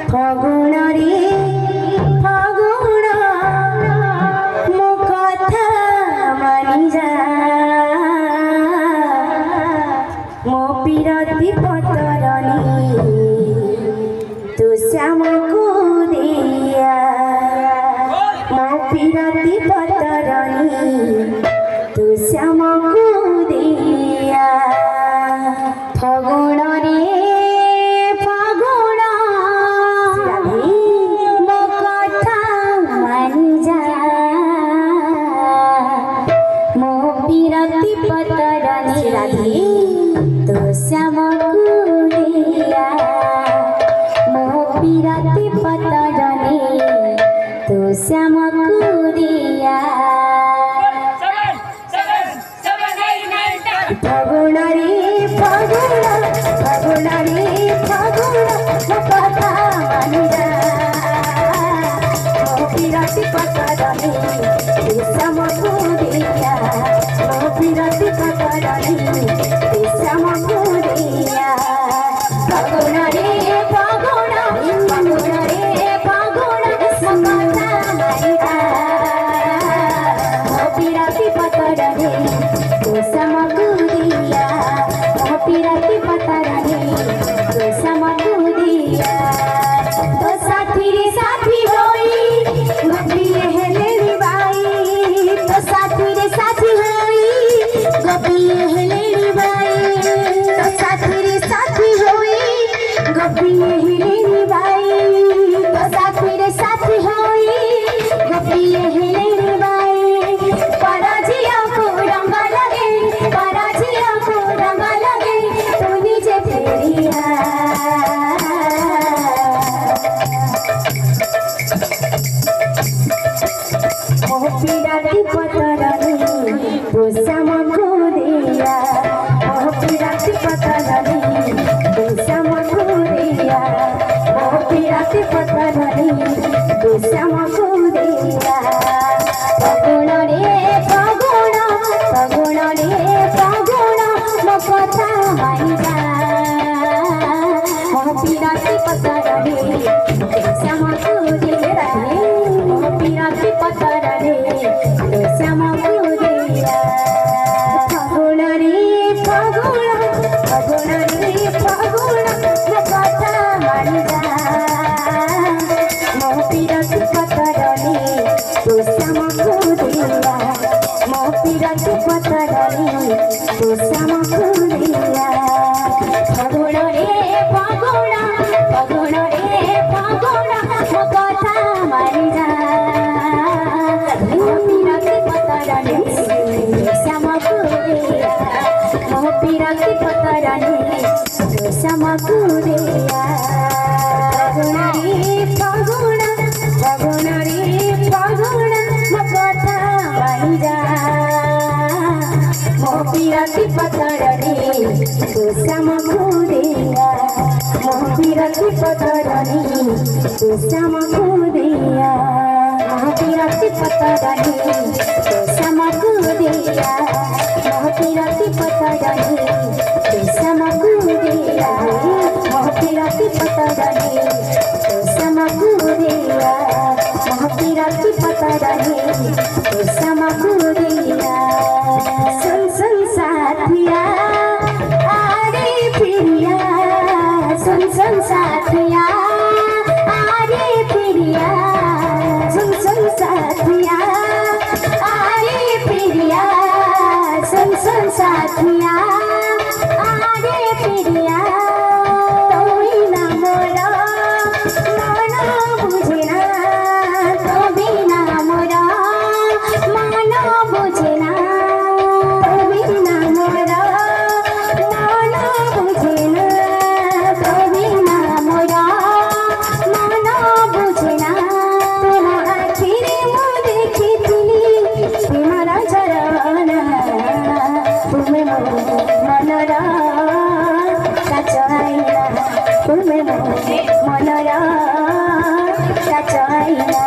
ফাগুণ রে ফাগুণ মো কথা মানি যা মো পিরতি পতরনি তু শ্যামকু দিয়া মো পিরতি পতরনি তু শ্যামকু দিয়া ফাগুণ রে पिरति पतरनी राधे तो श्यामकु दिया मो पिरति पतरनी तो श्यामकु दिया फागुण रे फागुण फागुण रे फागुण मो कथा मानि जा मो पिरति पतरनी तो श्यामकु दिया पिरति पतरनी श्यामकु दिया फागुण रे फागुण फागुण रे फागुण मो कथा मानि जा मो पिरति पतरनी श्यामकु दिया मो पिरति पतरनी श्यामकु दिया तो साथी रे साथी होई गपिए हेले रे बाई तो साथी रे साथी होई गपिए हेले रे बाई तो साथी रे साथी होई गपिए हेले रे बाई तो साथी रे साथी होई गपिए हेले रे बाई पराजिया को रंग लगे पराजिया को रंग लगे तू नीचे फेरिया मो पिरति पतरनी तो श्यामकु दिया मो पिरति पतरनी तो श्यामकु दिया मो पिरति पतरनी तो श्यामकु दिया फागुण रे फागुण फागुण रे फागुण मो कथा मानि जा मो पिरति पतरनी श्यामकु दिया मो पिरति पतरनी तो श्यामकु दिया फागुण रे फागुण फागुण रे फागुण मो कथा मानि जा मो पिरति पतरनी तो श्यामकु दिया मो पिरति पतरनी तो श्यामकु दिया फागुण रे फागुण फागुण रे फागुण मो कथा मानि जा मो पिरति पतरनी श्यामकु दिया मो पिरति पतरनी तो श्यामकु दिया फागुण रे फागुण फागुण रे फागुण मो कथा मानि जा मो पिरति पतरनी तो श्यामकु दिया मो पिरति पतरनी तो श्यामकु दिया मो पिरति पतरनी तो श्यामकु दिया मो पिरति पतरनी तो श्यामकु दिया मो पिरति पतरनी तो श्यामकु दिया मो पिरति पतरनी तो श्यामकु दिया सुन सुन साथिया आरे प्रिया सुन सुन साथिया आरे प्रिया सुन सुन साथिया आरे प्रिया सुन सुन साथिया आरे प्रिया तोई ना मोरा मन बुझे ना तो बिना मोरा मन बुझे ना तो बिना मोरा मन बुझे ना तो बिना मोरा मन बुझे ना तुम आखिरी मो देखिथिली तुम्हारा झरना तुम्हें मनरा काचआईना तुम्हें मनरा काचआईना